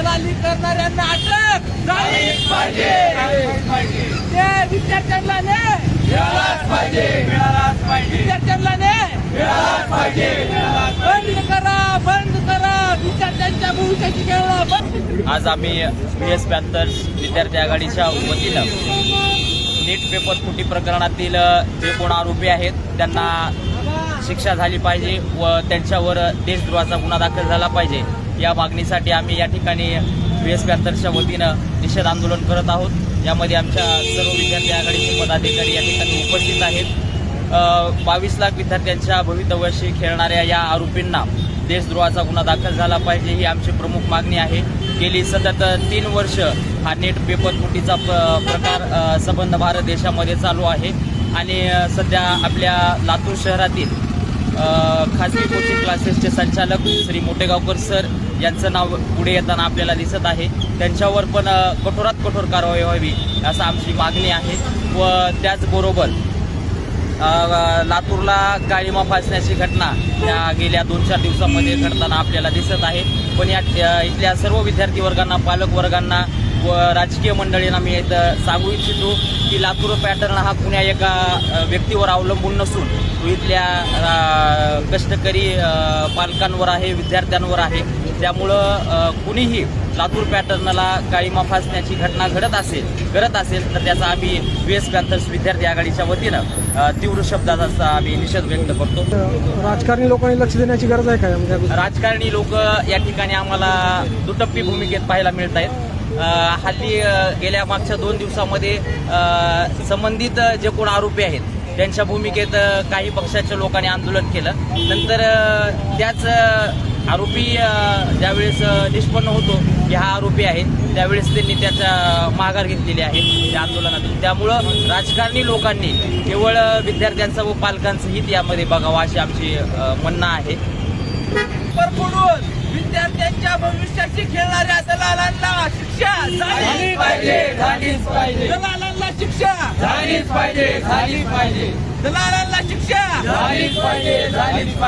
दलाली करणाऱ्यांना अटक झालीच पाहिजे. ते विद्यार्थ्यांना मिळालाच पाहिजे. विद्यार्थ्यांना मिळालाच पाहिजे. बंद करा विद्यार्थ्यांच्या भविष्याची खेळणं बंद. आज आम्ही VS पॅंथर्स विद्यार्थी आघाडीच्या वतीनं नीट पेपर फुटी प्रकरणातील जे कोण आरोपी आहेत त्यांना शिक्षा झाली पाहिजे व त्यांच्यावर देशद्रोहाचा गुन्हा दाखल झाला पाहिजे या मागणीसाठी आम्ही या ठिकाणी VS पॅंथर्सच्या वतीनं निषेध आंदोलन करत आहोत. यामध्ये आमच्या सर्व विद्यार्थी आघाडीचे पदाधिकारी या ठिकाणी उपस्थित आहेत. 22 लाख विद्यार्थ्यांच्या भवितव्याशी खेळणाऱ्या या आरोपींना देशद्रोहाचा गुन्हा दाखल झाला पाहिजे ही आमची प्रमुख मागणी आहे. गेली सतत 3 वर्ष हा नेट पेपर फुटीचा प्रकार संबंध भारत देशामध्ये चालू आहे आणि सध्या आपल्या लातूर शहरातील खाजगी कोचिंग क्लासेसचे संचालक श्री मोटेगावकर सर यांचं नाव पुढे येताना आपल्याला दिसत आहे. त्यांच्यावर पण कठोरात कठोर कारवाई व्हावी असं आमची मागणी आहे. व त्याचबरोबर लातूरला काळीमा फासण्याची घटना या गेल्या 2-4 दिवसामध्ये घडताना आपल्याला दिसत आहे. पण या इथल्या सर्व विद्यार्थी वर्गांना, पालक वर्गांना व राजकीय मंडळींना मी सांगू इच्छितो की लातूर पॅटर्न हा कुण्या एका व्यक्तीवर अवलंबून नसून तो इथल्या कष्टकरी पालकांवर आहे, विद्यार्थ्यांवर आहे. त्यामुळं कुणीही लातूर पॅटर्नला काळीमा फासण्याची घटना करत असेल तर त्याचा आम्ही VS पॅंथर्स विद्यार्थी आघाडीच्या वतीनं तीव्र शब्दाचा आम्ही निषेध व्यक्त करतो. राजकारणी लोकांनी लक्ष देण्याची गरज आहे काय? राजकारणी लोक या ठिकाणी आम्हाला दुटप्पी भूमिकेत पाहायला मिळत आहेत. हल्ली गेल्या मागच्या 2 दिवसामध्ये संबंधित जे कोण आरोपी आहेत त्यांच्या भूमिकेत काही पक्षाच्या लोकांनी आंदोलन केलं. नंतर त्याच आरोपी ज्यावेळेस निष्पन्न होतो की हा आरोपी आहे त्यावेळेस त्यांनी त्याचा माघार घेतलेली आहे त्या आंदोलनातून. त्यामुळं राजकारणी लोकांनी केवळ विद्यार्थ्यांचं व पालकांचं हित यामध्ये बघावं अशी आमची म्हणणं आहे. विद्यार्थ्यांच्या भविष्याची खेळणाऱ्या दलालांना शिक्षा झालीच पाहिजे. दलालांना शिक्षा झालीच पाहिजे. दलालांना शिक्षा झालीच पाहिजे.